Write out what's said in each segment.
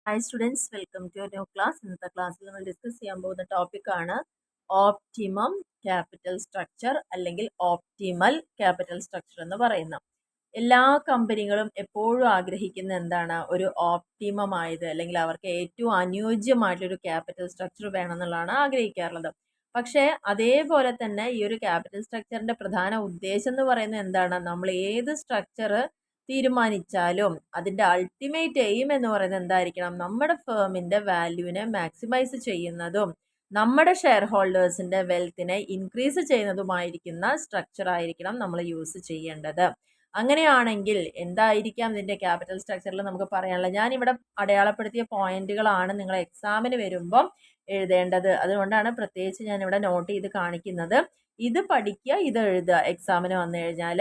Hi students, welcome to new class. ഇന്നത്തെ ക്ലാസ്സിൽ നമ്മൾ ഡിസ്കസ് ചെയ്യാൻ പോകുന്ന ടോപ്പിക്കാണ് ഓപ്റ്റിമം ക്യാപിറ്റൽ സ്ട്രക്ചർ അല്ലെങ്കിൽ ഓപ്റ്റിമൽ ക്യാപിറ്റൽ സ്ട്രക്ചർ എന്ന് പറയുന്നത്. എല്ലാ കമ്പനികളും എപ്പോഴും ആഗ്രഹിക്കുന്ന എന്താണ്, ഒരു ഓപ്റ്റിമം ആയത് അല്ലെങ്കിൽ അവർക്ക് ഏറ്റവും അനുയോജ്യമായിട്ടൊരു ക്യാപിറ്റൽ സ്ട്രക്ചർ വേണമെന്നുള്ളതാണ് ആഗ്രഹിക്കാറുള്ളത്. പക്ഷേ അതേപോലെ തന്നെ ഈ ഒരു ക്യാപിറ്റൽ സ്ട്രക്ചറിന്റെ പ്രധാന ഉദ്ദേശം എന്ന് പറയുന്നത് എന്താണ്, നമ്മൾ ഏത് സ്ട്രക്ചർ തീരുമാനിച്ചാലും അതിൻ്റെ അൾട്ടിമേറ്റ് എയിം എന്ന് പറയുന്നത് എന്തായിരിക്കണം, നമ്മുടെ ഫേമിൻ്റെ വാല്യൂവിനെ മാക്സിമൈസ് ചെയ്യുന്നതും നമ്മുടെ ഷെയർ ഹോൾഡേഴ്സിൻ്റെ വെൽത്തിനെ ഇൻക്രീസ് ചെയ്യുന്നതുമായിരിക്കുന്ന സ്ട്രക്ചർ ആയിരിക്കണം നമ്മൾ യൂസ് ചെയ്യേണ്ടത്. അങ്ങനെയാണെങ്കിൽ എന്തായിരിക്കാം ഇതിൻ്റെ ക്യാപിറ്റൽ സ്ട്രക്ചറിൽ നമുക്ക് പറയാനുള്ളത്. ഞാനിവിടെ അടയാളപ്പെടുത്തിയ പോയിന്റുകളാണ് നിങ്ങൾ എക്സാമിന് വരുമ്പം എഴുതേണ്ടത്. അതുകൊണ്ടാണ് പ്രത്യേകിച്ച് ഞാനിവിടെ നോട്ട് ചെയ്ത് കാണിക്കുന്നത്. ഇത് പഠിക്കുക, ഇത് എഴുതുക എക്സാമിന് വന്നു കഴിഞ്ഞാൽ.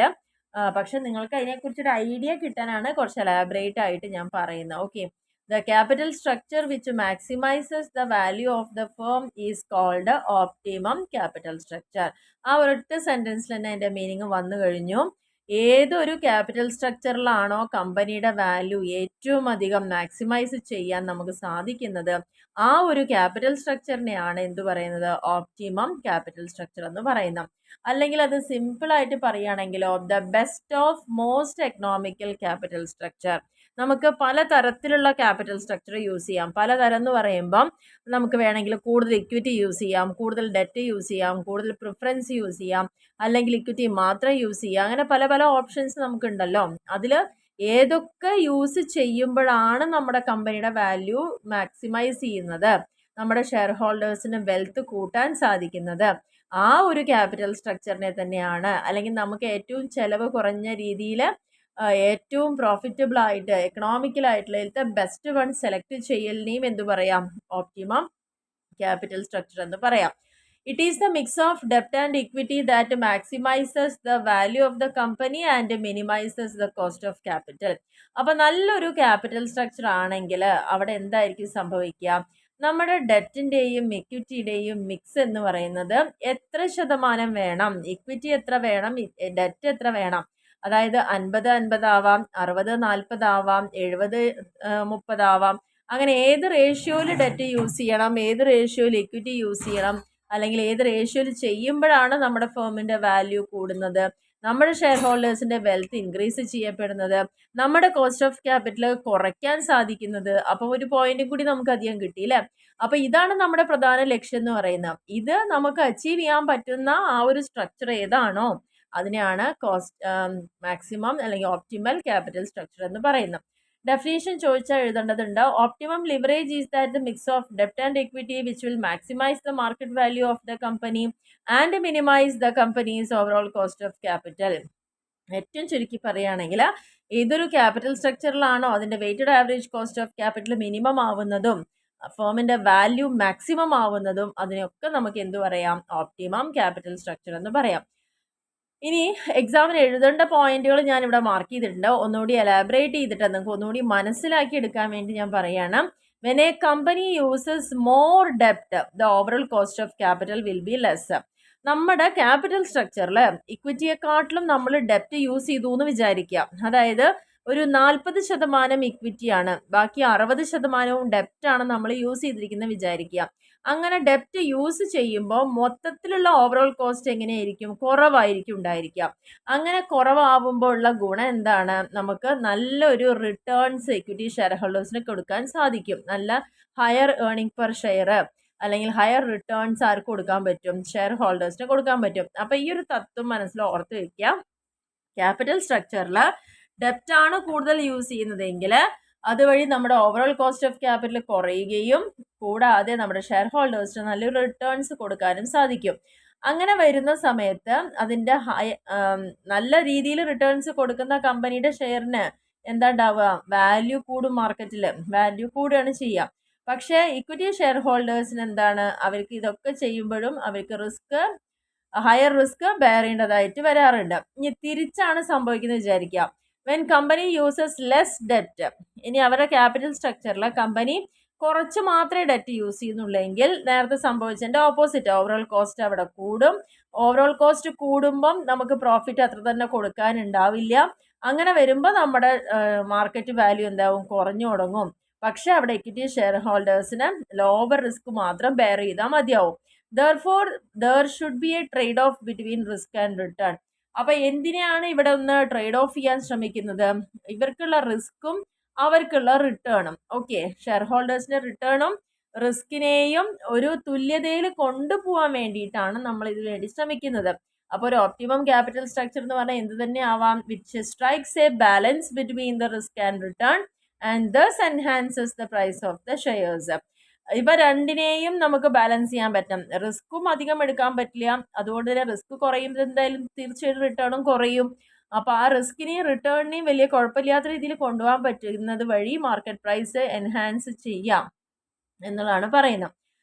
പക്ഷെ നിങ്ങൾക്ക് അതിനെക്കുറിച്ചൊരു ഐഡിയ കിട്ടാനാണ് കുറച്ച് എലാബറേറ്റ് ആയിട്ട് ഞാൻ പറയുന്നത്. Okay, the capital structure which maximises the value of the firm is called optimum capital structure. ആ ഒരൊറ്റ സെൻറ്റൻസിൽ തന്നെ അതിൻ്റെ മീനിങ് വന്നു കഴിഞ്ഞു. ഏതൊരു ക്യാപിറ്റൽ സ്ട്രക്ചറിലാണോ കമ്പനിയുടെ വാല്യൂ ഏറ്റവും അധികം മാക്സിമൈസ് ചെയ്യാൻ നമുക്ക് സാധിക്കുന്നത്, ആ ഒരു ക്യാപിറ്റൽ സ്ട്രക്ചറിനെയാണ് എന്ത് പറയുന്നത്, ഓപ്റ്റിമം ക്യാപിറ്റൽ സ്ട്രക്ചർ എന്ന് പറയുന്നത്. അല്ലെങ്കിൽ അത് സിമ്പിളായിട്ട് പറയുകയാണെങ്കിലോ, the best of most economical capital structure. നമുക്ക് പല തരത്തിലുള്ള ക്യാപിറ്റൽ സ്ട്രക്ചർ യൂസ് ചെയ്യാം. പലതരം എന്ന് പറയുമ്പം നമുക്ക് വേണമെങ്കിൽ കൂടുതൽ ഇക്വിറ്റി യൂസ് ചെയ്യാം, കൂടുതൽ ഡെറ്റ് യൂസ് ചെയ്യാം, കൂടുതൽ പ്രിഫറൻസ് യൂസ് ചെയ്യാം, അല്ലെങ്കിൽ ഇക്വിറ്റി മാത്രം യൂസ് ചെയ്യാം. അങ്ങനെ പല പല ഓപ്ഷൻസ് നമുക്കുണ്ടല്ലോ. അതിൽ ഏതൊക്കെ യൂസ് ചെയ്യുമ്പോഴാണ് നമ്മുടെ കമ്പനിയുടെ വാല്യൂ മാക്സിമൈസ് ചെയ്യുന്നത്, നമ്മുടെ ഷെയർ ഹോൾഡേഴ്സിന് വെൽത്ത് കൂട്ടാൻ സാധിക്കുന്നത്, ആ ഒരു ക്യാപിറ്റൽ സ്ട്രക്ചറിനെ തന്നെയാണ്, അല്ലെങ്കിൽ നമുക്ക് ഏറ്റവും ചെലവ് കുറഞ്ഞ രീതിയിൽ ഏറ്റവും പ്രോഫിറ്റബിൾ ആയിട്ട് എക്കണോമിക്കലായിട്ടുള്ള ബെസ്റ്റ് വൺ സെലക്ട് ചെയ്യലിനെയും എന്ത് പറയാം, ഓപ്റ്റിമം ക്യാപിറ്റൽ സ്ട്രക്ചർ എന്ന് പറയാം. It is the mix of ഡെപ്റ്റ് and equity that maximises the value of the company and minimises the cost of capital. അപ്പം നല്ലൊരു ക്യാപിറ്റൽ സ്ട്രക്ചർ ആണെങ്കിൽ അവിടെ എന്തായിരിക്കും സംഭവിക്കുക, നമ്മുടെ ഡെറ്റിൻ്റെയും ഇക്വിറ്റിയുടെയും മിക്സ് എന്ന് പറയുന്നത് എത്ര ശതമാനം വേണം, ഇക്വിറ്റി എത്ര വേണം, ഡെറ്റ് എത്ര വേണം, അതായത് 50-50 ആവാം, 60-40 ആവാം, 70-30 ആവാം. അങ്ങനെ ഏത് റേഷ്യോയിൽ ഡെറ്റ് യൂസ് ചെയ്യണം, ഏത് റേഷ്യോയിൽ ഇക്വിറ്റി യൂസ് ചെയ്യണം, അല്ലെങ്കിൽ ഏത് റേഷ്യോയിൽ ചെയ്യുമ്പോഴാണ് നമ്മുടെ ഫേമിൻ്റെ വാല്യൂ കൂടുന്നത്, നമ്മുടെ ഷെയർ ഹോൾഡേഴ്സിൻ്റെ വെൽത്ത് ഇൻക്രീസ് ചെയ്യപ്പെടുന്നത്, നമ്മുടെ കോസ്റ്റ് ഓഫ് ക്യാപിറ്റൽ കുറയ്ക്കാൻ സാധിക്കുന്നത്. അപ്പോൾ ഒരു പോയിന്റും കൂടി നമുക്ക് അധികം കിട്ടിയില്ലേ. അപ്പോൾ ഇതാണ് നമ്മുടെ പ്രധാന ലക്ഷ്യം എന്ന് പറയുന്നത്. ഇത് നമുക്ക് അച്ചീവ് ചെയ്യാൻ പറ്റുന്ന ആ ഒരു സ്ട്രക്ചർ ഏതാണോ അതിനെയാണ് മാക്സിമം അല്ലെങ്കിൽ ഓപ്റ്റിമൽ ക്യാപിറ്റൽ സ്ട്രക്ചർ എന്ന് പറയുന്നത്. ഡെഫിനേഷൻ ചോദിച്ചാൽ എഴുതേണ്ടതുണ്ട്. Optimum leverage is that the mix of ഡെപ്റ്റ് and equity which will maximise the market value of the company and minimise the company's overall cost of capital. ഏറ്റവും ചുരുക്കി പറയുകയാണെങ്കിൽ, ഏതൊരു ക്യാപിറ്റൽ സ്ട്രക്ചറിലാണോ അതിൻ്റെ weighted average cost of capital minimum ആവുന്നതും ഫേമിൻ്റെ value maximum ആവുന്നതും അതിനൊക്കെ നമുക്ക് എന്ത് പറയാം, ഓപ്റ്റിമം ക്യാപിറ്റൽ സ്ട്രക്ചർ എന്ന് പറയാം. ഇനി എക്സാമിന് എഴുതേണ്ട പോയിന്റുകൾ ഞാൻ ഇവിടെ മാർക്ക് ചെയ്തിട്ടുണ്ട്. ഒന്നുകൂടി എലാബറേറ്റ് ചെയ്തിട്ട് നിങ്ങൾക്ക് ഒന്നുകൂടി മനസ്സിലാക്കി എടുക്കാൻ വേണ്ടി ഞാൻ പറയാണ്. When a company uses more ഡെപ്റ്റ് the overall cost of capital will be less. നമ്മുടെ ക്യാപിറ്റൽ സ്ട്രക്ചറിൽ ഇക്വിറ്റിയെക്കാട്ടിലും നമ്മൾ ഡെപ്റ്റ് യൂസ് ചെയ്തു എന്ന് വിചാരിക്കുക. അതായത് ഒരു 40% ഇക്വിറ്റിയാണ്, ബാക്കി 60% ഡെപ്റ്റാണ് നമ്മൾ യൂസ് ചെയ്തിരിക്കുന്നത് വിചാരിക്കുക. അങ്ങനെ ഡെപ്റ്റ് യൂസ് ചെയ്യുമ്പോൾ മൊത്തത്തിലുള്ള ഓവറോൾ കോസ്റ്റ് എങ്ങനെയായിരിക്കും, കുറവായിരിക്കും ഉണ്ടായിരിക്കുക. അങ്ങനെ കുറവാകുമ്പോൾ ഉള്ള ഗുണം എന്താണ്, നമുക്ക് നല്ലൊരു റിട്ടേൺസ് ഇക്വിറ്റി ഷെയർ ഹോൾഡേഴ്സിന് കൊടുക്കാൻ സാധിക്കും. നല്ല ഹയർ ഏർണിംഗ് പെർ ഷെയർ അല്ലെങ്കിൽ ഹയർ റിട്ടേൺസ് ആർക്ക് കൊടുക്കാൻ പറ്റും, ഷെയർ ഹോൾഡേഴ്സിന് കൊടുക്കാൻ പറ്റും. അപ്പം ഈ ഒരു തത്വം മനസ്സിൽ ഓർത്ത് വയ്ക്കുക. ക്യാപിറ്റൽ സ്ട്രക്ചറിൽ ഡെപ്റ്റ് ആണ് കൂടുതൽ യൂസ് ചെയ്യുന്നതെങ്കിൽ അതുവഴി നമ്മുടെ ഓവറോൾ കോസ്റ്റ് ഓഫ് ക്യാപിറ്റൽ കുറയുകയും കൂടാതെ നമ്മുടെ ഷെയർ ഹോൾഡേഴ്സിന് നല്ലൊരു റിട്ടേൺസ് കൊടുക്കാനും സാധിക്കും. അങ്ങനെ വരുന്ന സമയത്ത് അതിൻ്റെ നല്ല രീതിയിൽ റിട്ടേൺസ് കൊടുക്കുന്ന കമ്പനിയുടെ ഷെയറിന് എന്താ ഉണ്ടാവുക, വാല്യൂ കൂടും, മാർക്കറ്റിൽ വാല്യൂ കൂടുകയാണ് ചെയ്യുക. പക്ഷേ ഇക്വിറ്റി ഷെയർ ഹോൾഡേഴ്സിന് എന്താണ്, അവർക്ക് ഇതൊക്കെ ചെയ്യുമ്പോഴും അവർക്ക് ഹയർ റിസ്ക് ബെയർ ചെയ്യേണ്ടതായിട്ട് വരാറുണ്ട്. ഇനി തിരിച്ചാണ് സംഭവിക്കുന്നത് വിചാരിക്കുക. When company uses less debt, ഇനി അവരുടെ ക്യാപിറ്റൽ സ്ട്രക്ചറിൽ കമ്പനി കുറച്ച് മാത്രമേ ഡെറ്റ് യൂസ് ചെയ്യുന്നുള്ളെങ്കിൽ നേരത്തെ സംഭവിച്ചതിൻ്റെ ഓപ്പോസിറ്റ്, ഓവറോൾ കോസ്റ്റ് അവിടെ കൂടും. ഓവറോൾ കോസ്റ്റ് കൂടുമ്പം നമുക്ക് പ്രോഫിറ്റ് അത്ര തന്നെ കൊടുക്കാനുണ്ടാവില്ല. അങ്ങനെ വരുമ്പോൾ നമ്മുടെ മാർക്കറ്റ് വാല്യൂ എന്താവും, കുറഞ്ഞു തുടങ്ങും. പക്ഷെ അവിടെ equity ഷെയർ ഹോൾഡേഴ്സിന് ലോവർ റിസ്ക് മാത്രം ബെയർ ചെയ്താൽ മതിയാവും. Therefore, there should be a trade off between risk and return. അപ്പൊ എന്തിനാണ് ഇവിടെ ഒന്ന് ട്രേഡ് ഓഫ് ചെയ്യാൻ ശ്രമിക്കുന്നത്? ഇവർക്കുള്ള റിസ്ക്കും അവർക്കുള്ള റിട്ടേണും. ഓക്കെ, ഷെയർ ഹോൾഡേഴ്സിന്റെ റിട്ടേണും റിസ്കിനെയും ഒരു തുല്യതയിൽ കൊണ്ടുപോകാൻ വേണ്ടിയിട്ടാണ് നമ്മൾ ഇതിനു വേണ്ടി ശ്രമിക്കുന്നത്. അപ്പോൾ ഒരു ഓപ്റ്റിമം ക്യാപിറ്റൽ സ്ട്രക്ചർ എന്ന് പറഞ്ഞാൽ എന്ത് തന്നെ ആവാം, which strikes a balance between the risk and return and thus enhances the price of the shares. ഇവ രണ്ടിനെയും നമുക്ക് ബാലൻസ് ചെയ്യാൻ പറ്റും. റിസ്ക്കും അധികം എടുക്കാൻ പറ്റില്ല, അതുകൊണ്ട് തന്നെ റിസ്ക് കുറയുമ്പോൾ എന്തായാലും തീർച്ചയായിട്ടും റിട്ടേണും കുറയും. അപ്പോൾ ആ റിസ്കിനെയും റിട്ടേണിനെയും വലിയ കുഴപ്പമില്ലാത്ത രീതിയിൽ കൊണ്ടുപോകാൻ പറ്റുന്നത് വഴി മാർക്കറ്റ് പ്രൈസ് എൻഹാൻസ് ചെയ്യാം എന്നുള്ളതാണ് പറയുന്നത്.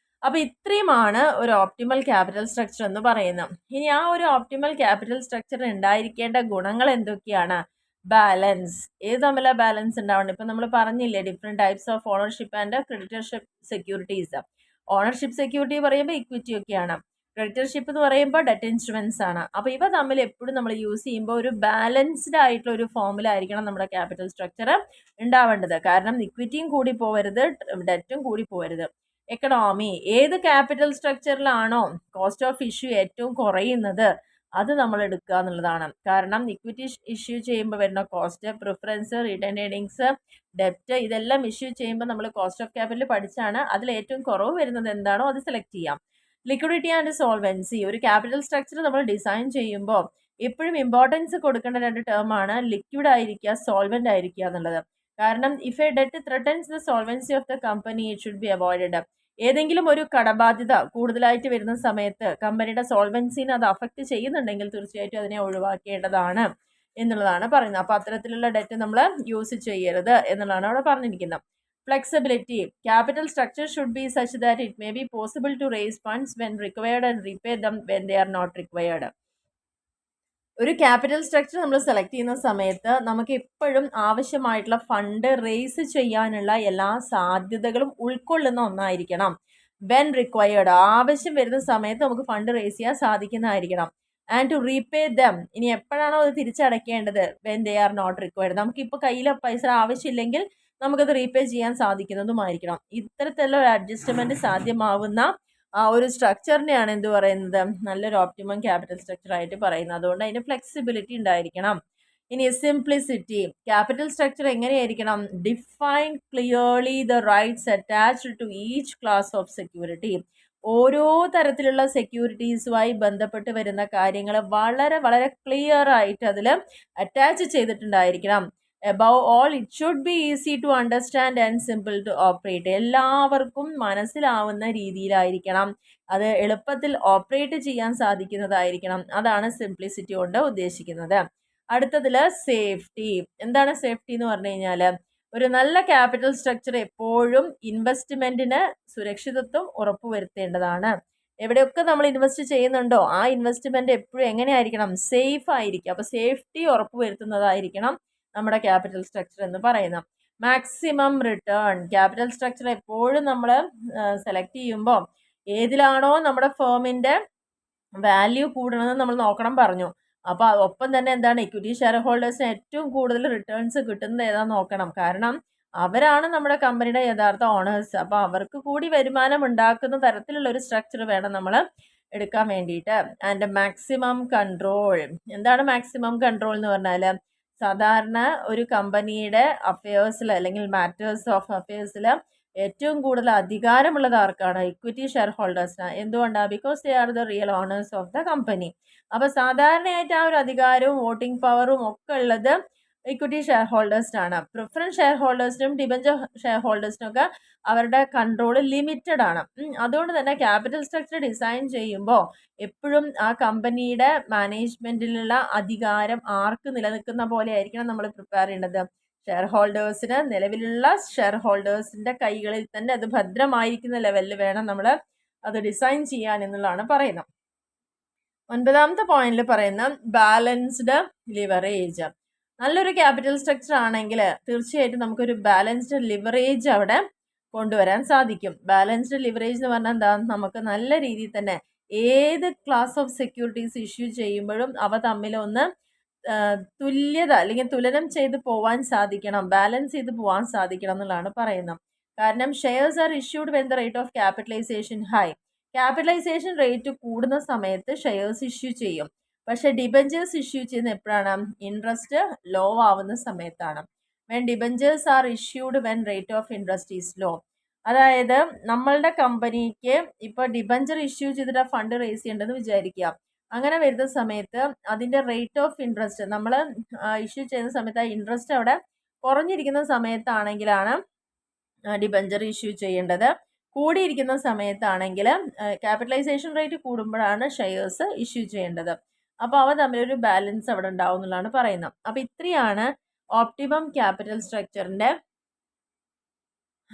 അപ്പോൾ ഇത്രയുമാണ് ഒരു ഓപ്റ്റിമൽ ക്യാപിറ്റൽ സ്ട്രക്ചർ എന്ന് പറയുന്നത്. ഇനി ആ ഒരു ഓപ്റ്റിമൽ ക്യാപിറ്റൽ സ്ട്രക്ചറിന് ഉണ്ടായിരിക്കേണ്ട ഗുണങ്ങൾ എന്തൊക്കെയാണ്? ബാലൻസ്. ഏത് തമ്മിലാണ് ബാലൻസ് ഉണ്ടാവുന്നത്? ഇപ്പം നമ്മൾ പറഞ്ഞില്ലേ, different types of ownership and creditorship securities. Ownership security പറയുമ്പോൾ ഇക്വിറ്റി ഒക്കെയാണ്, ക്രെഡിറ്റർഷിപ്പ് എന്ന് പറയുമ്പോൾ ഡെറ്റ് ഇൻസ്ട്രുമെൻസ് ആണ്. അപ്പോൾ ഇവ തമ്മിൽ എപ്പോഴും നമ്മൾ യൂസ് ചെയ്യുമ്പോൾ ഒരു ബാലൻസ്ഡ് ആയിട്ടുള്ള ഒരു ഫോമിലായിരിക്കണം നമ്മുടെ ക്യാപിറ്റൽ സ്ട്രക്ചർ ഉണ്ടാവേണ്ടത്. കാരണം ഇക്വിറ്റിയും കൂടി പോകരുത്, ഡെറ്റും കൂടി പോകരുത്. എക്കണോമി, ഏത് ക്യാപിറ്റൽ സ്ട്രക്ചറിലാണോ കോസ്റ്റ് ഓഫ് ഇഷ്യൂ ഏറ്റവും കുറയുന്നത് അത് നമ്മൾ എടുക്കുക എന്നുള്ളതാണ്. കാരണം ഇക്വിറ്റി ഇഷ്യൂ ചെയ്യുമ്പോൾ വരുന്ന കോസ്റ്റ്, പ്രിഫറൻസ്, റിട്ടേൺ ഏർണിങ്സ്, ഡെപ്റ്റ്, ഇതെല്ലാം ഇഷ്യൂ ചെയ്യുമ്പോൾ നമ്മൾ കോസ്റ്റ് ഓഫ് ക്യാപിറ്റൽ പഠിച്ചാണ് അതിൽ ഏറ്റവും കുറവ് വരുന്നത് എന്താണോ അത് സെലക്ട് ചെയ്യാം. Liquidity and solvency. ഒരു ക്യാപിറ്റൽ സ്ട്രക്ചർ നമ്മൾ ഡിസൈൻ ചെയ്യുമ്പോൾ എപ്പോഴും ഇമ്പോർട്ടൻസ് കൊടുക്കേണ്ട രണ്ട് ടേമാണ് ലിക്വിഡ് ആയിരിക്കുക, സോൾവെന്റ് ആയിരിക്കുക എന്നുള്ളത്. കാരണം if A debt ത്രെട്ടൻസ് the solvency of the company it should be avoided. ഏതെങ്കിലും ഒരു കടബാധ്യത കൂടുതലായിട്ട് വരുന്ന സമയത്ത് കമ്പനിയുടെ സോൾവൻസിനെ അത് അഫക്റ്റ് ചെയ്യുന്നുണ്ടെങ്കിൽ തീർച്ചയായിട്ടും അതിനെ ഒഴിവാക്കേണ്ടതാണ് എന്നുള്ളതാണ് പറയുന്നത്. അപ്പോൾ അത്തരത്തിലുള്ള ഡെറ്റ് നമ്മൾ യൂസ് ചെയ്യരുത് എന്നുള്ളതാണ് അവിടെ പറഞ്ഞിരിക്കുന്നത്. Flexibility. Capital structure should be such that it may be possible to raise funds when required and repay them when they are not required. ഒരു ക്യാപിറ്റൽ സ്ട്രക്ചർ നമ്മൾ സെലക്ട് ചെയ്യുന്ന സമയത്ത് നമുക്ക് എപ്പോഴും ആവശ്യമായിട്ടുള്ള ഫണ്ട് റേസ് ചെയ്യാനുള്ള എല്ലാ സാധ്യതകളും ഉൾക്കൊള്ളുന്ന ഒന്നായിരിക്കണം. വെൻ റിക്വയർഡ്, ആവശ്യം വരുന്ന സമയത്ത് നമുക്ക് ഫണ്ട് റേസ് ചെയ്യാൻ സാധിക്കുന്നതായിരിക്കണം. ആൻഡ് ടു റീപേ ദം, ഇനി എപ്പോഴാണോ അത് തിരിച്ചടയ്ക്കേണ്ടത്, when they are not required, നമുക്കിപ്പോൾ കയ്യിൽ പൈസ ആവശ്യമില്ലെങ്കിൽ നമുക്കത് റീപേ ചെയ്യാൻ സാധിക്കുന്നതുമായിരിക്കണം. ഇത്തരത്തിലുള്ള ഒരു അഡ്ജസ്റ്റ്മെൻറ്റ് സാധ്യമാവുന്ന ആ ഒരു സ്ട്രക്ചറിനെയാണ് എന്ത് പറയുന്നത്, നല്ലൊരു ഓപ്റ്റിമം ക്യാപിറ്റൽ സ്ട്രക്ചർ ആയിട്ട് പറയുന്നത്. അതുകൊണ്ട് അതിന് ഫ്ലെക്സിബിലിറ്റി ഉണ്ടായിരിക്കണം. ഇനി സിംപ്ലിസിറ്റി. ക്യാപിറ്റൽ സ്ട്രക്ചർ എങ്ങനെയായിരിക്കണം? Define clearly the rights attached to each class of security. ഓരോ തരത്തിലുള്ള സെക്യൂരിറ്റീസുമായി ബന്ധപ്പെട്ട് വരുന്ന കാര്യങ്ങൾ വളരെ വളരെ ക്ലിയർ ആയിട്ട് അതിൽ attach ചെയ്തിട്ടുണ്ടായിരിക്കണം. Above all, it should be easy to understand and simple to operate. എല്ലാവർക്കും മനസ്സിലാവുന്ന രീതിയിലായിരിക്കണം, അത് എളുപ്പത്തിൽ ഓപ്പറേറ്റ് ചെയ്യാൻ സാധിക്കുന്നതായിരിക്കണം. അതാണ് സിംപ്ലിസിറ്റി കൊണ്ട് ഉദ്ദേശിക്കുന്നത്. അടുത്തതിൽ സേഫ്റ്റി. എന്താണ് സേഫ്റ്റി എന്ന് പറഞ്ഞു കഴിഞ്ഞാൽ, ഒരു നല്ല ക്യാപിറ്റൽ സ്ട്രക്ചർ എപ്പോഴും ഇൻവെസ്റ്റ്മെൻറ്റിന് സുരക്ഷിതത്വം ഉറപ്പുവരുത്തേണ്ടതാണ്. എവിടെയൊക്കെ നമ്മൾ ഇൻവെസ്റ്റ് ചെയ്യുന്നുണ്ടോ ആ ഇൻവെസ്റ്റ്മെൻറ്റ് എപ്പോഴും എങ്ങനെയായിരിക്കണം? സേഫ് ആയിരിക്കും. അപ്പോൾ സേഫ്റ്റി ഉറപ്പുവരുത്തുന്നതായിരിക്കണം നമ്മുടെ ക്യാപിറ്റൽ സ്ട്രക്ചർ എന്ന് പറയുന്നത്. Maximum return. ക്യാപിറ്റൽ സ്ട്രക്ചർ എപ്പോഴും നമ്മൾ സെലക്ട് ചെയ്യുമ്പോൾ ഏതിലാണോ നമ്മുടെ ഫേമിൻ്റെ വാല്യൂ കൂടണമെന്ന് നമ്മൾ നോക്കണം പറഞ്ഞു. അപ്പോൾ ഒപ്പം തന്നെ എന്താണ്, ഇക്വിറ്റി ഷെയർ ഹോൾഡേഴ്സിന് ഏറ്റവും കൂടുതൽ റിട്ടേൺസ് കിട്ടുന്നത് ഏതാണെന്ന് നോക്കണം. കാരണം അവരാണ് നമ്മുടെ കമ്പനിയുടെ യഥാർത്ഥ ഓണേഴ്സ്. അപ്പോൾ അവർക്ക് കൂടി വരുമാനം ഉണ്ടാക്കുന്ന തരത്തിലുള്ള ഒരു സ്ട്രക്ചർ വേണം നമ്മൾ എടുക്കാൻ വേണ്ടിയിട്ട്. And maximum control. എന്താണ് മാക്സിമം കൺട്രോൾ എന്ന് പറഞ്ഞാൽ, സാധാരണ ഒരു കമ്പനിയുടെ അഫയേഴ്സിൽ അല്ലെങ്കിൽ മാറ്റേഴ്സ് ഓഫ് അഫയേഴ്സിൽ ഏറ്റവും കൂടുതൽ അധികാരമുള്ളത് ആർക്കാണ്? ഇക്വിറ്റി ഷെയർ ഹോൾഡേഴ്സിന്. എന്തുകൊണ്ടാണ്? Because they are the real owners of the company. അപ്പോൾ സാധാരണയായിട്ട് ആ ഒരു അധികാരവും വോട്ടിംഗ് പവറും ഒക്കെ ഉള്ളത് ഇക്വിറ്റി ഷെയർ ഹോൾഡേഴ്സിനാണ്. പ്രിഫറൻസ് ഷെയർ ഹോൾഡേഴ്സിനും ഡിബഞ്ചർ ഷെയർ ഹോൾഡേഴ്സിനും ഒക്കെ അവരുടെ കൺട്രോൾ ലിമിറ്റഡ് ആണ്. അതുകൊണ്ട് തന്നെ ക്യാപിറ്റൽ സ്ട്രക്ചർ ഡിസൈൻ ചെയ്യുമ്പോൾ എപ്പോഴും ആ കമ്പനിയുടെ മാനേജ്മെൻറ്റിലുള്ള അധികാരം ആർക്ക് നിലനിൽക്കുന്ന പോലെ ആയിരിക്കണം നമ്മൾ പ്രിപ്പയർ ചെയ്യേണ്ടത്. ഷെയർ ഹോൾഡേഴ്സിന്, നിലവിലുള്ള ഷെയർ ഹോൾഡേഴ്സിൻ്റെ കൈകളിൽ തന്നെ അത് ഭദ്രമായിരിക്കുന്ന ലെവലിൽ വേണം നമ്മൾ അത് ഡിസൈൻ ചെയ്യാൻ എന്നുള്ളതാണ് പറയുന്നത്. 9ാമത്തെ പോയിന്റിൽ പറയുന്ന ബാലൻസ്ഡ് ലിവറേജ്. നല്ലൊരു ക്യാപിറ്റൽ സ്ട്രക്ചർ ആണെങ്കിൽ തീർച്ചയായിട്ടും നമുക്കൊരു ബാലൻസ്ഡ് ലിവറേജ് അവിടെ കൊണ്ടുവരാൻ സാധിക്കും. ബാലൻസ്ഡ് ലിവറേജ് എന്ന് പറഞ്ഞാൽ എന്താ, നമുക്ക് നല്ല രീതിയിൽ തന്നെ ഏത് ക്ലാസ് ഓഫ് സെക്യൂരിറ്റീസ് ഇഷ്യൂ ചെയ്യുമ്പോഴും അവ തമ്മിലൊന്ന് തുല്യത അല്ലെങ്കിൽ തുലനം ചെയ്ത് പോവാൻ സാധിക്കണം, ബാലൻസ് ചെയ്ത് പോകാൻ സാധിക്കണം എന്നുള്ളതാണ് പറയുന്നത്. കാരണം shares are issued when the rate of capitalisation high. Capitalisation rate കൂടുന്ന സമയത്ത് ഷെയർസ് ഇഷ്യൂ ചെയ്യും. പക്ഷെ ഡിബഞ്ചേഴ്സ് ഇഷ്യൂ ചെയ്യുന്ന എപ്പോഴാണ്? ഇൻട്രസ്റ്റ് ലോ ആവുന്ന സമയത്താണ്. When debentures are issued when rate of interest is low. അതായത് നമ്മളുടെ കമ്പനിക്ക് ഇപ്പോൾ ഡിബഞ്ചർ ഇഷ്യൂ ചെയ്തിട്ട് ഫണ്ട് റേസ് ചെയ്യേണ്ടതെന്ന് വിചാരിക്കുക. അങ്ങനെ വരുന്ന സമയത്ത് അതിൻ്റെ റേറ്റ് ഓഫ് ഇൻട്രസ്റ്റ് നമ്മൾ ഇഷ്യൂ ചെയ്യുന്ന സമയത്ത് ആ ഇൻട്രസ്റ്റ് അവിടെ കുറഞ്ഞിരിക്കുന്ന സമയത്താണെങ്കിലാണ് ഡിബഞ്ചർ ഇഷ്യൂ ചെയ്യേണ്ടത്. കൂടിയിരിക്കുന്ന സമയത്താണെങ്കിൽ ക്യാപിറ്റലൈസേഷൻ റേറ്റ് കൂടുമ്പോഴാണ് ഷെയർസ് ഇഷ്യൂ ചെയ്യേണ്ടത്. അപ്പോൾ അവ തമ്മിലൊരു ബാലൻസ് അവിടെ ഉണ്ടാവും എന്നുള്ളതാണ് പറയുന്നത്. അപ്പോൾ ഇത്രയാണ് ഓപ്റ്റിമം ക്യാപിറ്റൽ സ്ട്രക്ചറിൻ്റെ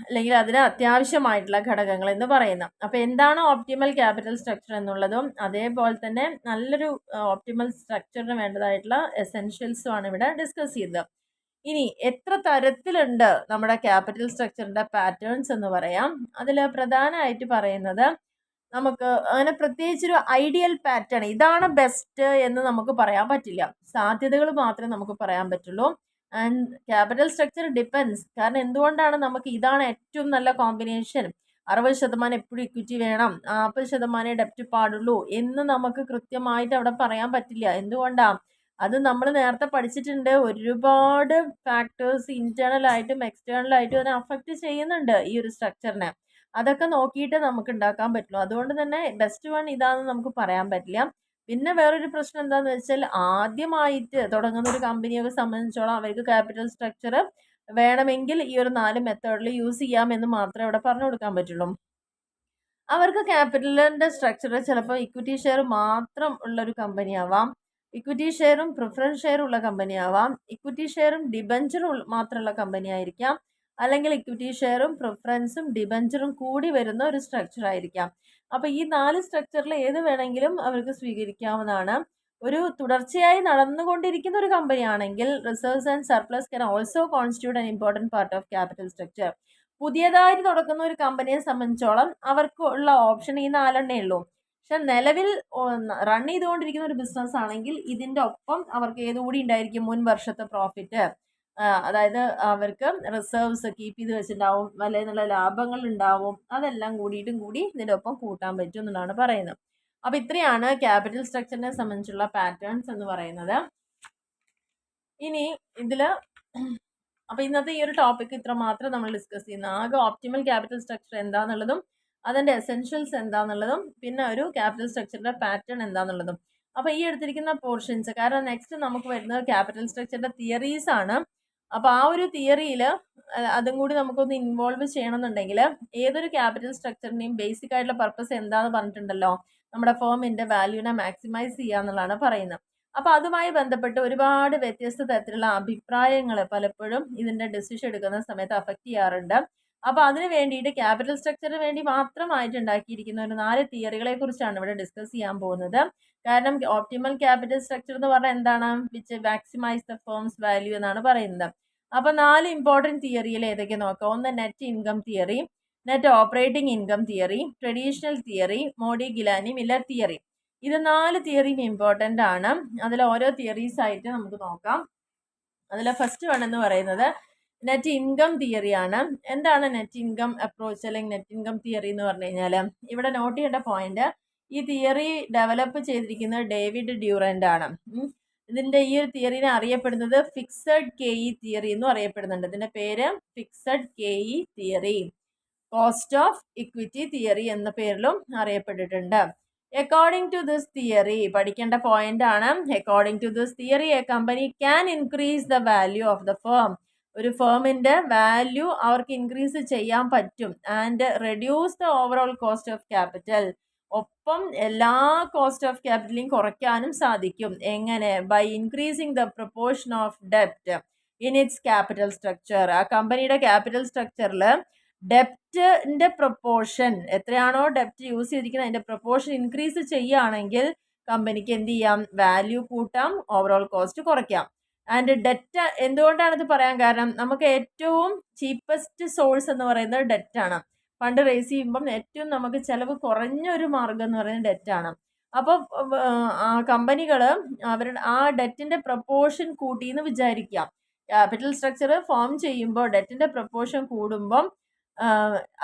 അല്ലെങ്കിൽ അതിന് അത്യാവശ്യമായിട്ടുള്ള ഘടകങ്ങൾ എന്ന് പറയുന്നത്. അപ്പോൾ എന്താണ് ഓപ്റ്റിമൽ ക്യാപിറ്റൽ സ്ട്രക്ചർ എന്നുള്ളതും അതേപോലെ തന്നെ നല്ലൊരു ഓപ്റ്റിമൽ സ്ട്രക്ചറിന് വേണ്ടതായിട്ടുള്ള എസെൻഷ്യൽസുമാണ് ഇവിടെ ഡിസ്കസ് ചെയ്തത്. ഇനി എത്ര തരത്തിലുണ്ട് നമ്മുടെ ക്യാപിറ്റൽ സ്ട്രക്ചറിൻ്റെ പാറ്റേൺസ് എന്ന് പറയാം. അതിൽ പ്രധാനമായിട്ട് പറയുന്നത് നമുക്ക് അങ്ങനെ പ്രത്യേകിച്ചൊരു ഐഡിയൽ പാറ്റേൺ ഇതാണ് ബെസ്റ്റ് എന്ന് നമുക്ക് പറയാൻ പറ്റില്ല. സാധ്യതകൾ മാത്രമേ നമുക്ക് പറയാൻ പറ്റുള്ളൂ. And capital structure depends. കാരണം എന്തുകൊണ്ടാണ് നമുക്ക് ഇതാണ് ഏറ്റവും നല്ല കോമ്പിനേഷൻ, 60% എപ്പോഴും ഇക്വിറ്റി വേണം, 40% ഡെപ്റ്റ് പാടുള്ളൂ എന്ന് നമുക്ക് കൃത്യമായിട്ട് അവിടെ പറയാൻ പറ്റില്ല. എന്തുകൊണ്ടാണ്? അത് നമ്മൾ നേരത്തെ പഠിച്ചിട്ടുണ്ട്. ഒരുപാട് ഫാക്ടേഴ്സ് ഇന്റേണലായിട്ടും എക്സ്റ്റേണലായിട്ടും അതിനെ അഫക്റ്റ് ചെയ്യുന്നുണ്ട് ഈ ഒരു സ്ട്രക്ചറിനെ. അതൊക്കെ നോക്കിയിട്ട് നമുക്ക് ഉണ്ടാക്കാൻ പറ്റുള്ളൂ. അതുകൊണ്ട് തന്നെ ബെസ്റ്റ് വൺ ഇതാണെന്ന് നമുക്ക് പറയാൻ പറ്റില്ല. പിന്നെ വേറൊരു പ്രശ്നം എന്താണെന്ന് വെച്ചാൽ ആദ്യമായിട്ട് തുടങ്ങുന്ന ഒരു കമ്പനിയൊക്കെ സംബന്ധിച്ചോളം അവർക്ക് ക്യാപിറ്റൽ സ്ട്രക്ചർ വേണമെങ്കിൽ ഈ ഒരു 4 മെത്തേഡിൽ യൂസ് ചെയ്യാമെന്ന് മാത്രമേ ഇവിടെ പറഞ്ഞു കൊടുക്കാൻ പറ്റുള്ളൂ. അവർക്ക് ക്യാപിറ്റലിൻ്റെ സ്ട്രക്ചർ ചിലപ്പോൾ ഇക്വിറ്റി ഷെയർ മാത്രം ഉള്ളൊരു കമ്പനി ആവാം, ഇക്വിറ്റി ഷെയറും പ്രിഫറൻസ് ഷെയറും ഉള്ള കമ്പനി ആവാം, ഇക്വിറ്റി ഷെയറും ഡിബഞ്ചറും മാത്രമുള്ള കമ്പനി ആയിരിക്കാം, അല്ലെങ്കിൽ ഇക്വിറ്റി ഷെയറും പ്രിഫറൻസും ഡിബഞ്ചറും കൂടി വരുന്ന ഒരു സ്ട്രക്ചർ ആയിരിക്കാം. അപ്പോൾ ഈ 4 സ്ട്രക്ചറിൽ ഏത് വേണമെങ്കിലും അവർക്ക് സ്വീകരിക്കാവുന്നതാണ്. ഒരു തുടർച്ചയായി നടന്നുകൊണ്ടിരിക്കുന്ന ഒരു കമ്പനി ആണെങ്കിൽ reserves and surplus can also constitute an important part of capital structure. പുതിയതായിട്ട് തുടക്കുന്ന ഒരു കമ്പനിയെ സംബന്ധിച്ചോളം അവർക്ക് ഉള്ള ഓപ്ഷൻ ഈ 4 ഉള്ളൂ. പക്ഷെ നിലവിൽ റൺ ചെയ്തുകൊണ്ടിരിക്കുന്ന ഒരു ബിസിനസ് ആണെങ്കിൽ ഇതിൻ്റെ ഒപ്പം അവർക്ക് ഏതുകൂടി ഉണ്ടായിരിക്കും? മുൻ വർഷത്തെ പ്രോഫിറ്റ്, അതായത് അവർക്ക് റിസർവ്സ് കീപ്പ് ചെയ്ത് വെച്ചിട്ടുണ്ടാവും, വലിയ നല്ല ലാഭങ്ങൾ ഉണ്ടാവും. അതെല്ലാം കൂടിയിട്ടും കൂടി ഇതിൻ്റെ ഒപ്പം കൂട്ടാൻ പറ്റും എന്നുള്ളതാണ് പറയുന്നത്. അപ്പോൾ ഇത്രയാണ് ക്യാപിറ്റൽ സ്ട്രക്ചറിനെ സംബന്ധിച്ചുള്ള പാറ്റേൺസ് എന്ന് പറയുന്നത്. ഇനി ഇതിൽ അപ്പോൾ ഇന്നത്തെ ഈ ഒരു ടോപ്പിക് ഇത്ര മാത്രം നമ്മൾ ഡിസ്കസ് ചെയ്യുന്നത്. ആകെ ഓപ്റ്റിമൽ ക്യാപിറ്റൽ സ്ട്രക്ചർ എന്താണെന്നുള്ളതും അതിൻ്റെ എസെൻഷ്യൽസ് എന്താണെന്നുള്ളതും പിന്നെ ഒരു ക്യാപിറ്റൽ സ്ട്രക്ചറിൻ്റെ പാറ്റേൺ എന്താണെന്നുള്ളതും. അപ്പോൾ ഈ എടുത്തിരിക്കുന്ന പോർഷൻസ്, കാരണം നെക്സ്റ്റ് നമുക്ക് വരുന്നത് ക്യാപിറ്റൽ സ്ട്രക്ചറിൻ്റെ തിയറീസ് ആണ്. അപ്പോൾ ആ ഒരു തിയറിയിൽ അതും കൂടി നമുക്കൊന്ന് ഇൻവോൾവ് ചെയ്യണമെന്നുണ്ടെങ്കിൽ ഏതൊരു ക്യാപിറ്റൽ സ്ട്രക്ചറിൻ്റെയും ബേസിക് ആയിട്ടുള്ള പർപ്പസ് എന്താണെന്ന് പറഞ്ഞിട്ടുണ്ടല്ലോ, നമ്മുടെ ഫേമിൻ്റെ വാല്യൂനെ മാക്സിമൈസ് ചെയ്യുക എന്നുള്ളതാണ് പറയുന്നത്. അപ്പോൾ അതുമായി ബന്ധപ്പെട്ട് ഒരുപാട് വ്യത്യസ്ത തരത്തിലുള്ള അഭിപ്രായങ്ങൾ പലപ്പോഴും ഇതിൻ്റെ ഡിസിഷൻ എടുക്കുന്ന സമയത്ത് അഫക്റ്റ് ചെയ്യാറുണ്ട്. അപ്പോൾ അതിന് വേണ്ടിയിട്ട് ക്യാപിറ്റൽ സ്ട്രക്ചറിന് വേണ്ടി മാത്രമായിട്ട് ഉണ്ടാക്കിയിരിക്കുന്ന ഒരു 4 തിയറികളെ കുറിച്ചാണ് ഇവിടെ ഡിസ്കസ് ചെയ്യാൻ പോകുന്നത്. കാരണം ഓപ്റ്റിമൽ ക്യാപിറ്റൽ സ്ട്രക്ചർ എന്ന് പറഞ്ഞാൽ എന്താണ്? Which maximise the firms value എന്നാണ് പറയുന്നത്. അപ്പോൾ 4 ഇമ്പോർട്ടൻറ്റ് തിയറിയിൽ ഏതൊക്കെ നോക്കാം. ഒന്ന് net income theory, net operating income theory, traditional theory, Modigliani Miller theory. ഇത് 4 തിയറിയും ഇമ്പോർട്ടൻ്റ് ആണ്. അതിൽ ഓരോ തിയറീസ് ആയിട്ട് നമുക്ക് നോക്കാം. അതിൽ ഫസ്റ്റ് വൺ എന്ന് പറയുന്നത് നെറ്റ് ഇൻകം തിയറിയാണ്. എന്താണ് നെറ്റ് ഇൻകം അപ്രോച്ച് അല്ലെങ്കിൽ നെറ്റ് ഇൻകം തിയറി എന്ന് പറഞ്ഞു കഴിഞ്ഞാൽ ഇവിടെ നോട്ട് ചെയ്യേണ്ട പോയിന്റ്, ഈ തിയറി ഡെവലപ്പ് ചെയ്തിരിക്കുന്നത് ഡേവിഡ് ഡ്യൂറൻ്റ് ആണ്. ഇതിൻ്റെ ഈ ഒരു തിയറിനെ അറിയപ്പെടുന്നത് ഫിക്സഡ് KE തിയറി എന്നും അറിയപ്പെടുന്നുണ്ട്. ഇതിൻ്റെ പേര് fixed KE theory, cost of equity theory എന്ന പേരിലും അറിയപ്പെട്ടിട്ടുണ്ട്. അക്കോർഡിംഗ് ടു ദിസ് തിയറി, പഠിക്കേണ്ട പോയിന്റ് ആണ്, according to this theory a company can increase the value of the firm. ഒരു ഫേമിൻ്റെ വാല്യൂ അവർക്ക് ഇൻക്രീസ് ചെയ്യാൻ പറ്റും. And reduce the overall cost of capital. ഒപ്പം എല്ലാ കോസ്റ്റ് ഓഫ് ക്യാപിറ്റലും കുറയ്ക്കാനും സാധിക്കും. എങ്ങനെ? By increasing the proportion of ഡെപ്റ്റ് ഇൻ ഇറ്റ്സ് ക്യാപിറ്റൽ സ്ട്രക്ചർ. ആ കമ്പനിയുടെ ക്യാപിറ്റൽ സ്ട്രക്ചറിൽ ഡെപ്റ്റിൻ്റെ പ്രൊപ്പോർഷൻ എത്രയാണോ ഡെപ്റ്റ് യൂസ് ചെയ്തിരിക്കുന്നത് അതിൻ്റെ പ്രൊപ്പോർഷൻ ഇൻക്രീസ് ചെയ്യുകയാണെങ്കിൽ കമ്പനിക്ക് എന്ത് ചെയ്യാം? വാല്യൂ കൂട്ടാം, ഓവറോൾ കോസ്റ്റ് കുറയ്ക്കാം. ആൻഡ് ഡെറ്റ് എന്തുകൊണ്ടാണ് ഇത് പറയാൻ കാരണം? നമുക്ക് ഏറ്റവും ചീപ്പസ്റ്റ് സോഴ്സ് എന്ന് പറയുന്നത് ഡെറ്റാണ്. ഫണ്ട് റേസ് ചെയ്യുമ്പം ഏറ്റവും നമുക്ക് ചിലവ് കുറഞ്ഞൊരു മാർഗം എന്ന് പറയുന്നത് ഡെറ്റാണ്. അപ്പോൾ കമ്പനികൾ അവരുടെ ആ ഡെറ്റിൻ്റെ പ്രൊപ്പോർഷൻ കൂട്ടിയെന്ന് വിചാരിക്കാം. ക്യാപിറ്റൽ സ്ട്രക്ചർ ഫോം ചെയ്യുമ്പോൾ ഡെറ്റിൻ്റെ പ്രൊപ്പോർഷൻ കൂടുമ്പം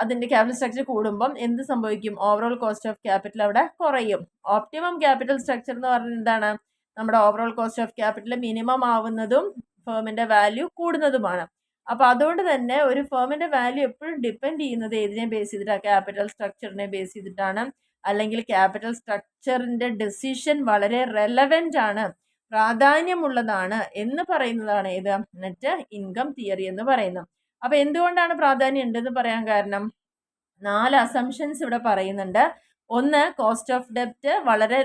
അതിൻ്റെ ക്യാപിറ്റൽ സ്ട്രക്ചർ കൂടുമ്പം എന്ത് സംഭവിക്കും? ഓവറോൾ കോസ്റ്റ് ഓഫ് ക്യാപിറ്റൽ അവിടെ കുറയും. ഓപ്റ്റിമം ക്യാപിറ്റൽ സ്ട്രക്ചർ എന്ന് പറഞ്ഞാൽ എന്താണ്? നമ്മുടെ overall cost of capital minimum ആവുന്നതും ഫേമിൻ്റെ വാല്യൂ കൂടുന്നതുമാണ്. അപ്പോൾ അതുകൊണ്ട് തന്നെ ഒരു ഫേമിൻ്റെ വാല്യൂ എപ്പോഴും ഡിപ്പെൻഡ് ചെയ്യുന്നത് ഏതിനെ ബേസ് ചെയ്തിട്ടാണ്? ക്യാപിറ്റൽ സ്ട്രക്ചറിനെ ബേസ് ചെയ്തിട്ടാണ്. അല്ലെങ്കിൽ ക്യാപിറ്റൽ സ്ട്രക്ചറിൻ്റെ ഡെസിഷൻ വളരെ റെലവൻ്റ് ആണ്, പ്രാധാന്യമുള്ളതാണ് എന്ന് പറയുന്നതാണ് ഏത്? നെറ്റ് ഇൻകം തിയറി എന്ന് പറയുന്നത്. അപ്പോൾ എന്തുകൊണ്ടാണ് പ്രാധാന്യം ഉണ്ടെന്ന് പറയാൻ കാരണം? 4 അസംഷൻസ് ഇവിടെ പറയുന്നുണ്ട്. ഒന്ന്, കോസ്റ്റ് ഓഫ് ഡെപ്റ്റ് വളരെ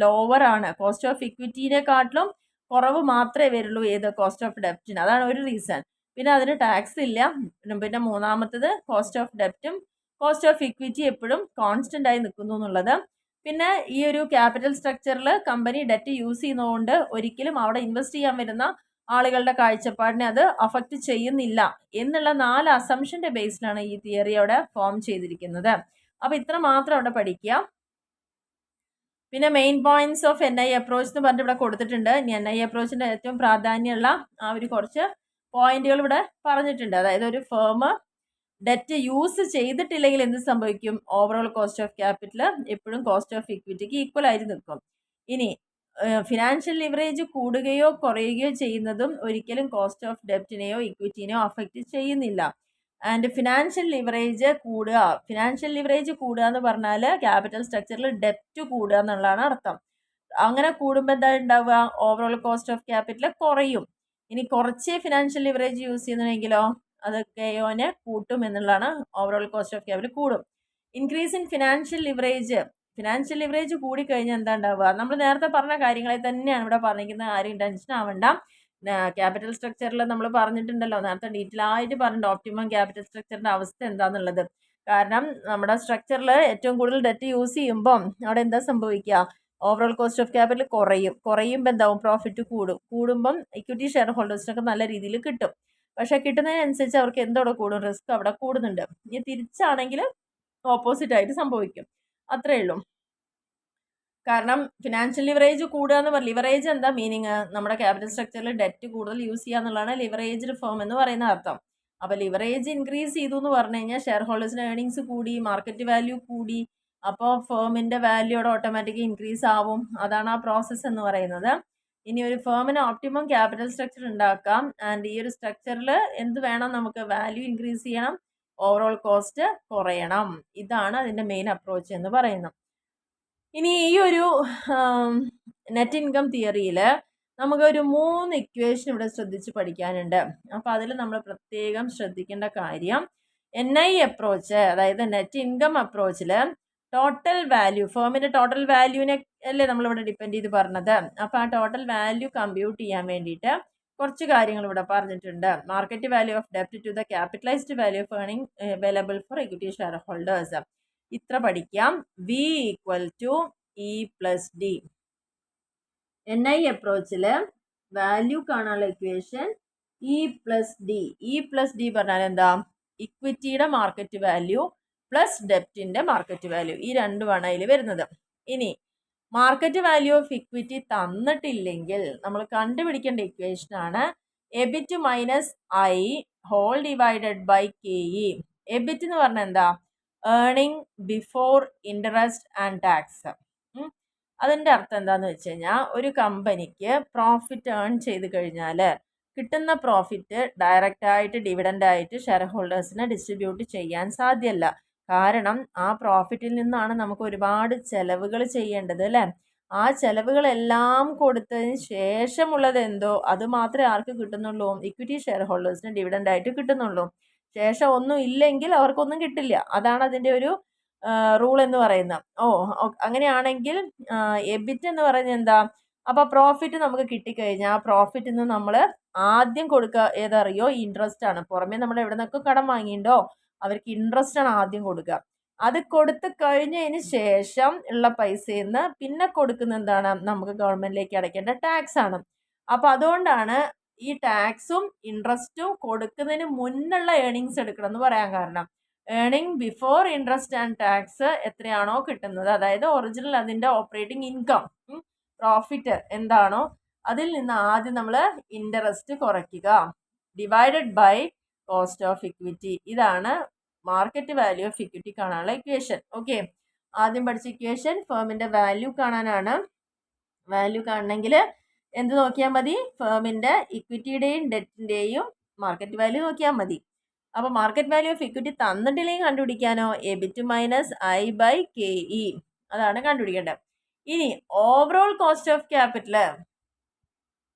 ലോവർ ആണ്, കോസ്റ്റ് ഓഫ് ഇക്വിറ്റിനെക്കാട്ടിലും കുറവ് മാത്രമേ വരുള്ളൂ ഏത്? കോസ്റ്റ് ഓഫ് ഡെപ്റ്റിന്. അതാണ് ഒരു റീസൺ. പിന്നെ അതിന് ടാക്സ് ഇല്ല. പിന്നെ മൂന്നാമത്തത് കോസ്റ്റ് ഓഫ് ഡെപ്റ്റും കോസ്റ്റ് ഓഫ് ഇക്വിറ്റി എപ്പോഴും കോൺസ്റ്റന്റ് ആയി നിൽക്കുന്നു എന്നുള്ളത്. പിന്നെ ഈ ഒരു ക്യാപിറ്റൽ സ്ട്രക്ചറിൽ കമ്പനി ഡെറ്റ് യൂസ് ചെയ്യുന്നതുകൊണ്ട് ഒരിക്കലും അവിടെ ഇൻവെസ്റ്റ് ചെയ്യാൻ വരുന്ന ആളുകളുടെ കാഴ്ചപ്പാടിനെ അത് അഫക്റ്റ് ചെയ്യുന്നില്ല എന്നുള്ള 4 അസംഷന്റെ ബേസിലാണ് ഈ തിയറി അവിടെ ഫോം ചെയ്തിരിക്കുന്നത്. അപ്പോൾ ഇത്ര മാത്രം അവിടെ പഠിക്കുക. പിന്നെ main points of NI approach എന്ന് പറഞ്ഞിട്ട് ഇവിടെ കൊടുത്തിട്ടുണ്ട്. ഇനി NI അപ്രോച്ചിന്റെ ഏറ്റവും പ്രാധാന്യമുള്ള ആ ഒരു കുറച്ച് പോയിന്റുകൾ ഇവിടെ പറഞ്ഞിട്ടുണ്ട്. അതായത് ഒരു ഫേം ഡെറ്റ് യൂസ് ചെയ്തിട്ടില്ലെങ്കിൽ എന്ത് സംഭവിക്കും? ഓവറോൾ കോസ്റ്റ് ഓഫ് ക്യാപിറ്റൽ എപ്പോഴും കോസ്റ്റ് ഓഫ് ഇക്വിറ്റിക്ക് ഈക്വൽ ആയിട്ട് നിൽക്കും. ഇനി ഫിനാൻഷ്യൽ ലിവറേജ് കൂടുകയോ കുറയുകയോ ചെയ്യുന്നതും ഒരിക്കലും കോസ്റ്റ് ഓഫ് ഡെപ്റ്റിനെയോ ഇക്വിറ്റിനെയോ അഫക്റ്റ് ചെയ്യുന്നില്ല. ആൻഡ് ഫിനാൻഷ്യൽ ലിവറേജ് കൂടുക എന്ന് പറഞ്ഞാൽ ക്യാപിറ്റൽ സ്ട്രക്ചറിൽ ഡെപ്റ്റ് കൂടുക എന്നുള്ളതാണ് അർത്ഥം. അങ്ങനെ കൂടുമ്പോൾ എന്താ ഉണ്ടാവുക? ഓവറോൾ കോസ്റ്റ് ഓഫ് ക്യാപിറ്റൽ കുറയും. ഇനി കുറച്ച് ഫിനാൻഷ്യൽ ലിവറേജ് യൂസ് ചെയ്യുന്നുണ്ടെങ്കിലോ അത് കെയോനെ കൂട്ടും എന്നുള്ളതാണ്. ഓവറോൾ കോസ്റ്റ് ഓഫ് ക്യാപിറ്റൽ കൂടും. ഇൻക്രീസ് ഇൻ ഫിനാൻഷ്യൽ ലിവറേജ് കൂടിക്കഴിഞ്ഞാൽ എന്താ ഉണ്ടാവുക? നമ്മൾ നേരത്തെ പറഞ്ഞ കാര്യങ്ങളെ തന്നെയാണ് ഇവിടെ പറഞ്ഞിരിക്കുന്നത്. ആരും ടെൻഷൻ ആവണ്ട. ക്യാപിറ്റൽ സ്ട്രക്ചറിൽ നമ്മൾ പറഞ്ഞിട്ടുണ്ടല്ലോ, നേരത്തെ ഡീറ്റെയിൽ ആയിട്ട് പറഞ്ഞിട്ടുണ്ട് ഓപ്റ്റിമം ക്യാപിറ്റൽ സ്ട്രക്ചറിന്റെ അവസ്ഥ എന്താണെന്നുള്ളത്. കാരണം നമ്മുടെ സ്ട്രക്ചറിൽ ഏറ്റവും കൂടുതൽ ഡെറ്റ് യൂസ് ചെയ്യുമ്പം അവിടെ എന്താ സംഭവിക്കുക? ഓവറോൾ കോസ്റ്റ് ഓഫ് ക്യാപിറ്റൽ കുറയുമ്പോൾ എന്താവും? പ്രോഫിറ്റ് കൂടുമ്പം ഇക്വിറ്റി ഷെയർ ഹോൾഡേഴ്സിനൊക്കെ നല്ല രീതിയിൽ കിട്ടും. പക്ഷെ കിട്ടുന്നതിനനുസരിച്ച് അവർക്ക് എന്തോടെ കൂടും? റിസ്ക് അവിടെ കൂടുന്നുണ്ട്. ഇനി തിരിച്ചാണെങ്കിൽ ഓപ്പോസിറ്റ് ആയിട്ട് സംഭവിക്കും. അത്രേ ഉള്ളൂ. കാരണം ഫിനാൻഷ്യൽ ലിവറേജ് കൂടുക എന്ന് പറഞ്ഞാൽ, ലിവറേജ് എന്താ മീനിങ്? നമ്മുടെ ക്യാപിറ്റൽ സ്ട്രക്ചറിൽ ഡെറ്റ് കൂടുതൽ യൂസ് ചെയ്യുക എന്നുള്ളതാണ് ലിവറേജ്ഡ് ഫേം എന്ന് പറയുന്ന അർത്ഥം. അപ്പോൾ ലിവറേജ് ഇൻക്രീസ് ചെയ്തു എന്ന് പറഞ്ഞു കഴിഞ്ഞാൽ ഷെയർ ഹോൾഡേഴ്സിന് ഏർണിങ്സ് കൂടി, മാർക്കറ്റ് വാല്യൂ കൂടി, അപ്പോൾ ഫേമിൻ്റെ വാല്യൂ അവിടെ ഓട്ടോമാറ്റിക്കലി ഇൻക്രീസ് ആവും. അതാണ് ആ പ്രോസസ്സ് എന്ന് പറയുന്നത്. ഇനി ഒരു ഫേമിന് ഓപ്റ്റിമം ക്യാപിറ്റൽ സ്ട്രക്ചർ ഉണ്ടാക്കാം. ആൻഡ് ഈ ഒരു സ്ട്രക്ചറിൽ എന്ത് വേണം? നമുക്ക് വാല്യൂ ഇൻക്രീസ് ചെയ്യണം, ഓവറോൾ കോസ്റ്റ് കുറയണം. ഇതാണ് അതിൻ്റെ മെയിൻ അപ്രോച്ച് എന്ന് പറയുന്നത്. ഇനി ഈ ഒരു നെറ്റ് ഇൻകം തിയറിയിൽ നമുക്കൊരു 3 ഇക്വേഷൻ ഇവിടെ ശ്രദ്ധിച്ച് പഠിക്കാനുണ്ട്. അപ്പോൾ അതിൽ നമ്മൾ പ്രത്യേകം ശ്രദ്ധിക്കേണ്ട കാര്യം, NI അപ്രോച്ച് അതായത് നെറ്റ് ഇൻകം അപ്രോച്ചിൽ ടോട്ടൽ വാല്യൂ, ഫേമിൻ്റെ ടോട്ടൽ വാല്യൂവിനെ അല്ലേ നമ്മളിവിടെ ഡിപ്പെൻഡ് ചെയ്ത് പറഞ്ഞത്. അപ്പോൾ ആ ടോട്ടൽ വാല്യൂ കമ്പ്യൂട്ട് ചെയ്യാൻ വേണ്ടിയിട്ട് കുറച്ച് കാര്യങ്ങൾ ഇവിടെ പറഞ്ഞിട്ടുണ്ട്. മാർക്കറ്റ് വാല്യൂ ഓഫ് ഡെപ്റ്റ് to the capitalised value of earning available for equity share holders. ഇത്ര പഠിക്കാം. V = E + D. NI അപ്രോച്ചിൽ വാല്യൂ കാണാനുള്ള equation E + D. E + D പറഞ്ഞാൽ എന്താ? ഇക്വിറ്റിയുടെ മാർക്കറ്റ് വാല്യൂ പ്ലസ് ഡെപ്റ്റിൻ്റെ മാർക്കറ്റ് വാല്യൂ. ഈ രണ്ടുമാണ് അതിൽ വരുന്നത്. ഇനി മാർക്കറ്റ് വാല്യൂ ഓഫ് ഇക്വിറ്റി തന്നിട്ടില്ലെങ്കിൽ നമ്മൾ കണ്ടുപിടിക്കേണ്ട ഇക്വേഷനാണ് EBIT - I whole divided by KE. EBIT എന്ന് പറഞ്ഞാൽ എന്താ? Earning before interest and tax. അതിൻ്റെ അർത്ഥം എന്താണെന്ന് വെച്ച് കഴിഞ്ഞാൽ, ഒരു കമ്പനിക്ക് പ്രോഫിറ്റ് ഏൺ ചെയ്ത് കഴിഞ്ഞാൽ കിട്ടുന്ന പ്രോഫിറ്റ് ഡയറക്റ്റായിട്ട് ഡിവിഡൻ്റായിട്ട് ഷെയർ ഹോൾഡേഴ്സിനെ ഡിസ്ട്രിബ്യൂട്ട് ചെയ്യാൻ സാധ്യമല്ല. കാരണം ആ പ്രോഫിറ്റിൽ നിന്നാണ് നമുക്ക് ഒരുപാട് ചിലവുകൾ ചെയ്യേണ്ടത് അല്ലേ? ആ ചിലവുകളെല്ലാം കൊടുത്തതിന് ശേഷമുള്ളത് എന്തോ അത് മാത്രമേ ആർക്ക് കിട്ടുന്നുള്ളൂ? Equity share ഹോൾഡേഴ്സിന് ഡിവിഡൻ്റായിട്ട് കിട്ടുന്നുള്ളൂ. ശേഷം ഒന്നും ഇല്ലെങ്കിൽ അവർക്കൊന്നും കിട്ടില്ല. അതാണ് അതിൻ്റെ ഒരു റൂൾ എന്ന് പറയുന്നത്. അങ്ങനെയാണെങ്കിൽ EBIT എന്ന് പറയുന്നത് എന്താ? അപ്പോൾ പ്രോഫിറ്റ് നമുക്ക് കിട്ടിക്കഴിഞ്ഞാൽ ആ പ്രോഫിറ്റിൽ നിന്ന് നമ്മൾ ആദ്യം കൊടുക്കുക ഏതറിയോ? ഇൻട്രസ്റ്റ് ആണ്. പുറമേ നമ്മൾ എവിടെ നിന്നൊക്കെ കടം വാങ്ങിയിട്ടുണ്ടോ അവർക്ക് ഇൻട്രസ്റ്റ് ആണ് ആദ്യം കൊടുക്കുക. അത് കൊടുത്ത് കഴിഞ്ഞതിന് ശേഷം ഉള്ള പൈസയിൽ നിന്ന് പിന്നെ കൊടുക്കുന്ന എന്താണ്? നമുക്ക് ഗവൺമെൻറ്റിലേക്ക് അടയ്ക്കേണ്ട ടാക്സ് ആണ്. അപ്പോൾ അതുകൊണ്ടാണ് ഈ ടാക്സും ഇൻട്രസ്റ്റും കൊടുക്കുന്നതിന് മുന്നുള്ള ഏർണിങ്സ് എടുക്കണം എന്ന് പറയാൻ കാരണം. Earning before interest and tax എത്രയാണോ കിട്ടുന്നത്, അതായത് ഒറിജിനൽ അതിൻ്റെ ഓപ്പറേറ്റിംഗ് ഇൻകം പ്രോഫിറ്റ് എന്താണോ അതിൽ നിന്ന് ആദ്യം നമ്മൾ ഇൻട്രസ്റ്റ് കുറയ്ക്കുക, divided by cost of equity. ഇതാണ് മാർക്കറ്റ് വാല്യൂ ഓഫ് ഇക്വിറ്റി കാണാനുള്ള ഇക്വേഷൻ. ഓക്കെ, ആദ്യം പഠിച്ച ഇക്വേഷൻ ഫേമിൻ്റെ വാല്യൂ കാണാനാണ്. വാല്യൂ കാണണമെങ്കിൽ എന്ത് നോക്കിയാൽ മതി? ഫേമിൻ്റെ ഇക്വിറ്റിയുടെയും ഡെറ്റിൻ്റെയും മാർക്കറ്റ് വാല്യൂ നോക്കിയാൽ മതി. അപ്പോൾ മാർക്കറ്റ് വാല്യൂ ഓഫ് ഇക്വിറ്റി തന്നിട്ടില്ലെങ്കിൽ കണ്ടുപിടിക്കാനോ EBIT minus I by K E, അതാണ് കണ്ടുപിടിക്കേണ്ടത്. ഇനി overall cost of capital,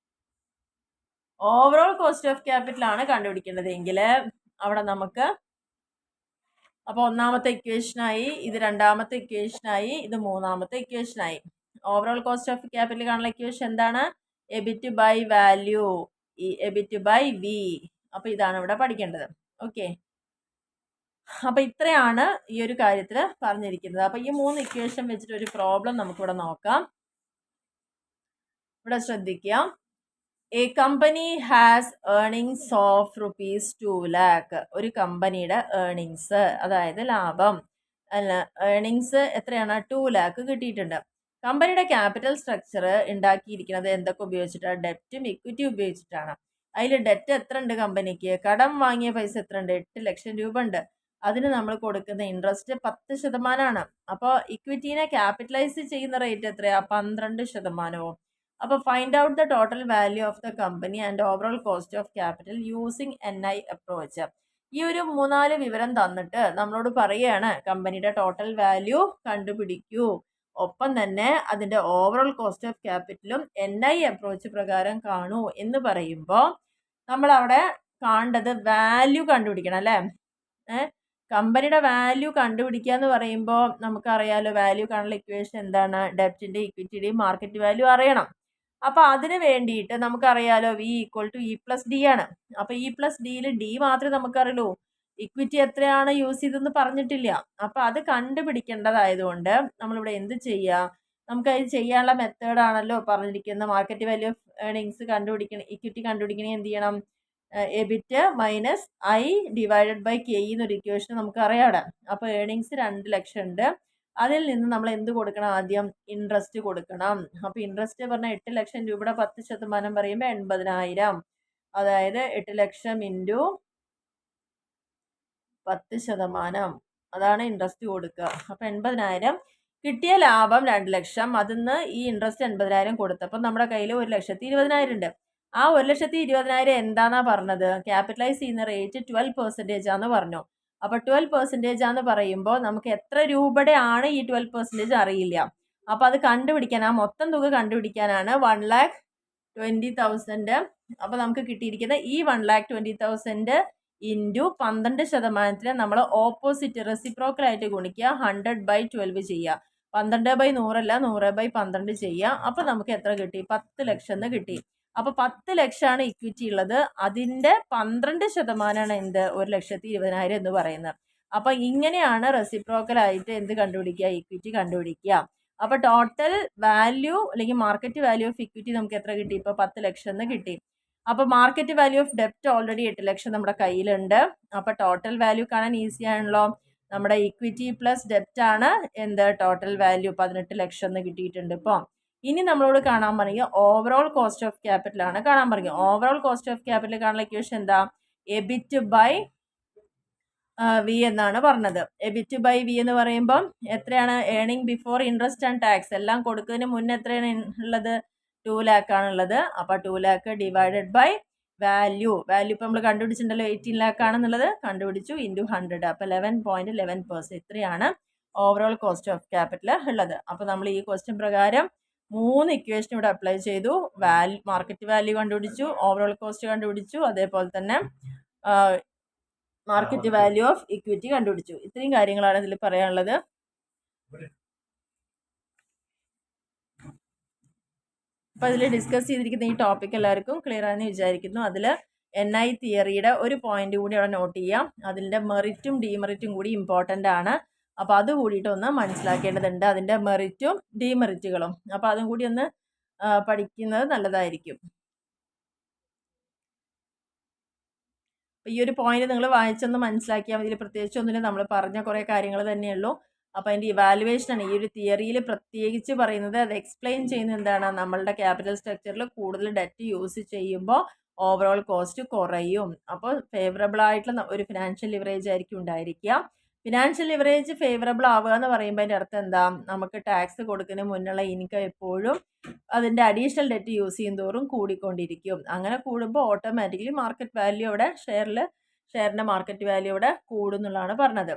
overall cost of capital ആണ് കണ്ടുപിടിക്കേണ്ടതെങ്കിൽ അവിടെ നമുക്ക്, അപ്പോൾ ഒന്നാമത്തെ ഇക്വേഷനായി, ഇത് രണ്ടാമത്തെ ഇക്വേഷനായി, ഇത് മൂന്നാമത്തെ ഇക്വേഷനായി. ഓവറോൾ കോസ്റ്റ് ഓഫ് ക്യാപിറ്റൽ കാണുന്ന ഇക്വേഷൻ എന്താണ്? EBIT by value, EBIT by V. അപ്പോൾ ഇതാണ് ഇവിടെ പഠിക്കേണ്ടത്. ഓക്കെ, അപ്പോൾ ഇത്രയാണ് ഈ ഒരു കാര്യത്തിൽ പറഞ്ഞിരിക്കുന്നത്. അപ്പോൾ ഈ 3 ഇക്വേഷൻ വെച്ചിട്ട് ഒരു പ്രോബ്ലം നമുക്കിവിടെ നോക്കാം. ഇവിടെ ശ്രദ്ധിക്കുക. A company has earnings of ₹2 lakh. ഒരു കമ്പനിയുടെ ഏർണിങ്സ്, അതായത് ലാഭം, അല്ല ഏർണിങ്സ് എത്രയാണ്? 2 lakh കിട്ടിയിട്ടുണ്ട്. കമ്പനിയുടെ ക്യാപിറ്റൽ സ്ട്രക്ചർ ഉണ്ടാക്കിയിരിക്കുന്നത് എന്തൊക്കെ ഉപയോഗിച്ചിട്ടാണ്? ഡെപ്റ്റും ഇക്വിറ്റി ഉപയോഗിച്ചിട്ടാണ്. അതിൽ ഡെറ്റ് എത്ര ഉണ്ട് കമ്പനിക്ക്? കടം വാങ്ങിയ പൈസ എത്ര ഉണ്ട്? 8 ലക്ഷം രൂപ ഉണ്ട്. അതിന് നമ്മൾ കൊടുക്കുന്ന ഇൻട്രസ്റ്റ് 10%. അപ്പോൾ ഇക്വിറ്റീനെ ക്യാപിറ്റലൈസ് ചെയ്യുന്ന റേറ്റ് എത്രയാ? 12%. അപ്പോൾ find out the total value of the company and overall cost of capital using NI approach. ഈ ഒരു 3-4 വിവരം തന്നിട്ട് നമ്മളോട് പറയുകയാണ് കമ്പനിയുടെ ടോട്ടൽ വാല്യൂ കണ്ടുപിടിക്കൂ, ഒപ്പം തന്നെ അതിൻ്റെ ഓവറോൾ കോസ്റ്റ് ഓഫ് ക്യാപിറ്റലും NI അപ്രോച്ച് പ്രകാരം കാണൂ എന്ന് പറയുമ്പോൾ നമ്മൾ അവിടെ കാണേണ്ടത് വാല്യൂ കണ്ടുപിടിക്കണം അല്ലേ? കമ്പനിയുടെ വാല്യൂ കണ്ടുപിടിക്കുക എന്ന് പറയുമ്പോൾ നമുക്കറിയാലോ വാല്യൂ കാണുന്ന ഇക്വേഷൻ എന്താണ്? ഡെപ്റ്റിൻ്റെ ഇക്വിറ്റിയുടെയും മാർക്കറ്റ് വാല്യൂ അറിയണം. അപ്പോൾ അതിന് വേണ്ടിയിട്ട് നമുക്കറിയാലോ V = E+D ആണ്. അപ്പോൾ E+Dയിൽ D മാത്രമേ നമുക്കറിയൂ, ഇക്വിറ്റി എത്രയാണ് യൂസ് ചെയ്തതെന്ന് പറഞ്ഞിട്ടില്ല. അപ്പോൾ അത് കണ്ടുപിടിക്കേണ്ടതായതുകൊണ്ട് നമ്മളിവിടെ എന്ത് ചെയ്യുക? നമുക്കത് ചെയ്യാനുള്ള മെത്തേഡാണല്ലോ പറഞ്ഞിരിക്കുന്നത്. മാർക്കറ്റ് വാല്യൂ ഓഫ് ഏർണിങ്സ് കണ്ടുപിടിക്കണം, ഇക്വിറ്റി കണ്ടുപിടിക്കണമെങ്കിൽ എന്ത് ചെയ്യണം? EBIT minus I divided by K എന്നൊരു ഇക്വേഷൻ നമുക്ക് അറിയാം. അപ്പോൾ ഏർണിങ്സ് 2 ലക്ഷം ഉണ്ട്. അതിൽ നിന്ന് നമ്മൾ എന്ത് കൊടുക്കണം? ആദ്യം ഇൻട്രസ്റ്റ് കൊടുക്കണം. അപ്പോൾ ഇൻട്രസ്റ്റ് പറഞ്ഞാൽ 8 ലക്ഷം രൂപയുടെ 10% പറയുമ്പോൾ 80,000, അതായത് 8 ലക്ഷം ഇൻറ്റു 10%, അതാണ് ഇൻട്രസ്റ്റ് കൊടുക്കുക. അപ്പോൾ 80,000. കിട്ടിയ ലാഭം 2 ലക്ഷം, അതിന്ന് ഈ ഇൻട്രസ്റ്റ് 80,000 കൊടുത്തപ്പോൾ നമ്മുടെ കയ്യിൽ 1,20,000 ഉണ്ട്. ആ 1,20,000 എന്താണെന്നാ പറഞ്ഞത്? ക്യാപിറ്റലൈസ് ചെയ്യുന്ന റേറ്റ് 12% ആണെന്ന് പറഞ്ഞു. അപ്പോൾ 12% ആണെന്ന് പറയുമ്പോൾ നമുക്ക് എത്ര രൂപയുടെ ആണ് ഈ 12% അറിയില്ല. അപ്പോൾ അത് കണ്ടുപിടിക്കാൻ, ആ മൊത്തം തുക കണ്ടുപിടിക്കാനാണ് 1,20,000. അപ്പോൾ നമുക്ക് കിട്ടിയിരിക്കുന്ന ഈ 1,20,000 ഇൻറ്റു 12% നമ്മൾ ഓപ്പോസിറ്റ് റെസിപ്രോക്കലായിട്ട് ഗുണിക്കുക, 100/12 ചെയ്യുക. 12/100 അല്ല, 100/12 ചെയ്യുക. അപ്പോൾ നമുക്ക് എത്ര കിട്ടി? 10 ലക്ഷം എന്ന് കിട്ടി. അപ്പോൾ 10 ലക്ഷമാണ് ഇക്വിറ്റി ഉള്ളത്, അതിൻ്റെ 12% എന്ത്? 1,20,000 എന്ന് പറയുന്നത്. അപ്പോൾ ഇങ്ങനെയാണ് റെസിപ്രോക്കലായിട്ട് എന്ത് കണ്ടുപിടിക്കുക? ഇക്വിറ്റി കണ്ടുപിടിക്കുക. അപ്പോൾ ടോട്ടൽ വാല്യൂ അല്ലെങ്കിൽ മാർക്കറ്റ് വാല്യൂ ഓഫ് ഇക്വിറ്റി നമുക്ക് എത്ര കിട്ടി? ഇപ്പോൾ 10 ലക്ഷം എന്ന് കിട്ടി. അപ്പോൾ മാർക്കറ്റ് വാല്യൂ ഓഫ് ഡെപ്റ്റ് ഓൾറെഡി 8 ലക്ഷം നമ്മുടെ കയ്യിലുണ്ട്. അപ്പോൾ ടോട്ടൽ വാല്യൂ കാണാൻ ഈസി ആണല്ലോ. നമ്മുടെ ഇക്വിറ്റി പ്ലസ് ഡെപ്റ്റ് ആണ് എന്ത്? ടോട്ടൽ വാല്യൂ 18 ലക്ഷം എന്ന് കിട്ടിയിട്ടുണ്ട്. ഇപ്പോൾ ഇനി നമ്മളോട് കാണാൻ പറയുക ഓവറോൾ കോസ്റ്റ് ഓഫ് ക്യാപിറ്റൽ ആണ് കാണാൻ പറയുക. ഓവറോൾ കോസ്റ്റ് ഓഫ് ക്യാപിറ്റൽ കാണുന്ന ഇക്വേഷൻ എന്താ? എബിറ്റ് ബൈ വി എന്നാണ് പറഞ്ഞത്. എബിറ്റ് ബൈ വി എന്ന് പറയുമ്പം എത്രയാണ്? Earning before interest and tax എല്ലാം കൊടുക്കുന്നതിന് മുന്നേ എത്രയാണ് ഉള്ളത്? 2 lakh ആണുള്ളത്. അപ്പോൾ 2 lakh ഡിവൈഡഡ് ബൈ വാല്യൂ, ഇപ്പോൾ നമ്മൾ കണ്ടുപിടിച്ചിട്ടുണ്ടല്ലോ 18 lakh ആണെന്നുള്ളത്, കണ്ടുപിടിച്ചു ഇൻറ്റു 100, അപ്പോൾ 11.11%. ഇത്രയാണ് ഓവറോൾ കോസ്റ്റ് ഓഫ് ക്യാപിറ്റൽ ഉള്ളത്. അപ്പോൾ നമ്മൾ ഈ ക്വസ്റ്റ്യൻ പ്രകാരം 3 ഇക്വേഷൻ ഇവിടെ അപ്ലൈ ചെയ്തു. മാർക്കറ്റ് വാല്യൂ കണ്ടുപിടിച്ചു, ഓവറോൾ കോസ്റ്റ് കണ്ടുപിടിച്ചു, അതേപോലെ തന്നെ മാർക്കറ്റ് വാല്യൂ ഓഫ് ഇക്വിറ്റി കണ്ടുപിടിച്ചു. ഇത്രയും കാര്യങ്ങളാണ് ഇതിൽ പറയാനുള്ളത്. അപ്പോൾ ഇതിൽ ഡിസ്കസ് ചെയ്തിരിക്കുന്ന ഈ ടോപ്പിക് എല്ലാവർക്കും ക്ലിയർ ആണെന്ന് വിചാരിക്കുന്നു. അതിൽ NI തിയറിയുടെ ഒരു പോയിന്റ് കൂടി അവിടെ നോട്ട് ചെയ്യാം. അതിൻ്റെ മെറിറ്റും ഡീമെറിറ്റും കൂടി ഇമ്പോർട്ടൻ്റ് ആണ്. അപ്പോൾ അത് കൂടിയിട്ട് ഒന്ന് മനസ്സിലാക്കേണ്ടതുണ്ട്, അതിൻ്റെ മെറിറ്റും ഡീമെറിറ്റുകളും. അപ്പോൾ അതും കൂടി ഒന്ന് പഠിക്കുന്നത് നല്ലതായിരിക്കും. അപ്പോൾ ഈ ഒരു പോയിന്റ് നിങ്ങൾ വായിച്ചൊന്ന് മനസ്സിലാക്കിയാൽ മതി. പ്രത്യേകിച്ച് ഒന്നുമില്ല, നമ്മൾ പറഞ്ഞ കുറേ കാര്യങ്ങൾ തന്നെയുള്ളൂ. അപ്പോൾ അതിൻ്റെ ഇവാലുവേഷനാണ് ഈ ഒരു തിയറിയിൽ പ്രത്യേകിച്ച് പറയുന്നത്. അത് എക്സ്പ്ലെയിൻ ചെയ്യുന്നത് എന്താണ്? നമ്മളുടെ ക്യാപിറ്റൽ സ്ട്രക്ചറിൽ കൂടുതൽ ഡെറ്റ് യൂസ് ചെയ്യുമ്പോൾ ഓവറോൾ കോസ്റ്റ് കുറയും. അപ്പോൾ ഫേവറബിൾ ആയിട്ടുള്ള ഒരു ഫിനാൻഷ്യൽ ലിവറേജ് ആയിരിക്കും ഉണ്ടായിരിക്കുക. ഫിനാൻഷ്യൽ ലിവറേജ് ഫേവറബിൾ ആവുക എന്ന് പറയുമ്പോൾ അതിൻ്റെ അർത്ഥം എന്താ? നമുക്ക് ടാക്സ് കൊടുക്കുന്നതിന് മുന്നുള്ള ഇൻകം എപ്പോഴും അതിൻ്റെ അഡീഷണൽ ഡെറ്റ് യൂസ് ചെയ്യും തോറും കൂടിക്കൊണ്ടിരിക്കും. അങ്ങനെ കൂടുമ്പോൾ ഓട്ടോമാറ്റിക്കലി മാർക്കറ്റ് വാല്യൂ അവിടെ ഷെയറിൻ്റെ മാർക്കറ്റ് വാല്യൂ അവിടെ കൂടുന്നുള്ളതാണ് പറഞ്ഞത്.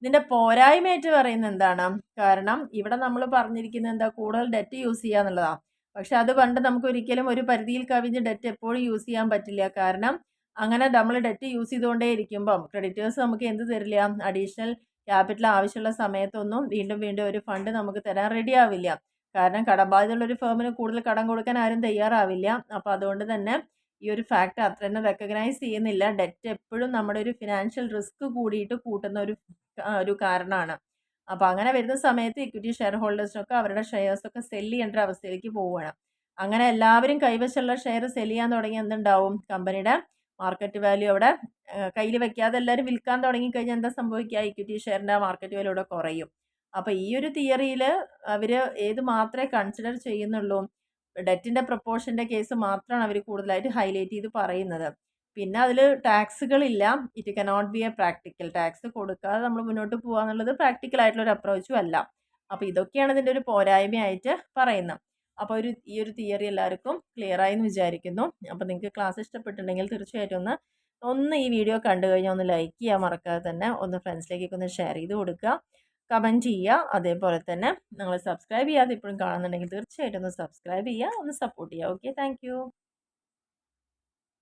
ഇതിൻ്റെ പോരായ്മയായിട്ട് പറയുന്നത് എന്താണ്? കാരണം ഇവിടെ നമ്മൾ പറഞ്ഞിരിക്കുന്നത് എന്താ? കൂടുതൽ ഡെറ്റ് യൂസ് ചെയ്യുക എന്നുള്ളതാണ്. പക്ഷെ അത് പണ്ട് നമുക്ക് ഒരിക്കലും ഒരു പരിധിയിൽ കവിഞ്ഞ് ഡെറ്റ് എപ്പോഴും യൂസ് ചെയ്യാൻ പറ്റില്ല. കാരണം അങ്ങനെ നമ്മൾ ഡെറ്റ് യൂസ് ചെയ്തുകൊണ്ടേ ഇരിക്കുമ്പം ക്രെഡിറ്റേഴ്സ് നമുക്ക് എന്ത് തരില്ല? അഡീഷണൽ ക്യാപിറ്റൽ ആവശ്യമുള്ള സമയത്തൊന്നും വീണ്ടും വീണ്ടും ഒരു ഫണ്ട് നമുക്ക് തരാൻ റെഡി ആവില്ല. കാരണം കടബാധ്യതയുള്ള ഒരു ഫേമിന് കൂടുതൽ കടം കൊടുക്കാൻ ആരും തയ്യാറാവില്ല. അപ്പോൾ അതുകൊണ്ട് തന്നെ ഈ ഒരു ഫാക്ട് അത്ര തന്നെ റെക്കഗ്നൈസ് ചെയ്യുന്നില്ല. ഡെറ്റ് എപ്പോഴും നമ്മുടെ ഒരു ഫിനാൻഷ്യൽ റിസ്ക് കൂടിയിട്ട് കൂട്ടുന്ന ഒരു കാരണമാണ്. അപ്പോൾ അങ്ങനെ വരുന്ന സമയത്ത് ഇക്വിറ്റി ഷെയർ ഹോൾഡേഴ്സിനൊക്കെ അവരുടെ ഷെയർസൊക്കെ സെല്ല് ചെയ്യേണ്ട ഒരു അവസ്ഥയിലേക്ക് പോവുകയാണ്. അങ്ങനെ എല്ലാവരും കൈവശമുള്ള ഷെയർ സെല്ല് ചെയ്യാൻ തുടങ്ങി എന്തുണ്ടാവും? കമ്പനിയുടെ മാർക്കറ്റ് വാല്യൂ അവിടെ കയ്യിൽ വെക്കാതെ എല്ലാവരും വിൽക്കാൻ തുടങ്ങിക്കഴിഞ്ഞാൽ എന്താ സംഭവിക്കുക? ഇക്വിറ്റി ഷെയറിൻ്റെ മാർക്കറ്റ് വാല്യൂ അവിടെ കുറയും. അപ്പോൾ ഈ ഒരു തിയറിയിൽ അവർ ഏത് മാത്രമേ കൺസിഡർ ചെയ്യുന്നുള്ളൂ? ഡെറ്റിൻ്റെ പ്രൊപ്പോർഷൻ്റെ കേസ് മാത്രമാണ് അവർ കൂടുതലായിട്ട് ഹൈലൈറ്റ് ചെയ്ത് പറയുന്നത്. പിന്നെ അതിൽ ടാക്സുകളില്ല. It cannot be a practical. Tax കൊടുക്കാതെ നമ്മൾ മുന്നോട്ട് പോകുക എന്നുള്ളത് പ്രാക്ടിക്കൽ ആയിട്ടുള്ള ഒരു അപ്രോച്ചും അല്ല. അപ്പോൾ ഇതൊക്കെയാണ് ഇതിൻ്റെ ഒരു പോരായ്മയായിട്ട് പറയുന്നത്. അപ്പോൾ ഈ ഒരു തിയറി എല്ലാവർക്കും ക്ലിയർ ആയി എന്ന് വിചാരിക്കുന്നു. അപ്പോൾ നിങ്ങൾക്ക് ക്ലാസ് ഇഷ്ടപ്പെട്ടിട്ടുണ്ടെങ്കിൽ തീർച്ചയായിട്ടും ഒന്ന് ഈ വീഡിയോ കണ്ടു കഴിഞ്ഞാൽ ഒന്ന് ലൈക്ക് ചെയ്യാൻ മറക്കാതെ തന്നെ ഒന്ന് ഫ്രണ്ട്സിലേക്കൊക്കെ ഒന്ന് ഷെയർ ചെയ്ത് കൊടുക്കുക, കമൻറ്റ് ചെയ്യുക. അതേപോലെ തന്നെ നിങ്ങൾ സബ്സ്ക്രൈബ് ചെയ്യാതെ ഇപ്പോഴും കാണുന്നുണ്ടെങ്കിൽ തീർച്ചയായിട്ടും ഒന്ന് സബ്സ്ക്രൈബ് ചെയ്യുക, ഒന്ന് സപ്പോർട്ട് ചെയ്യുക. Okay, thank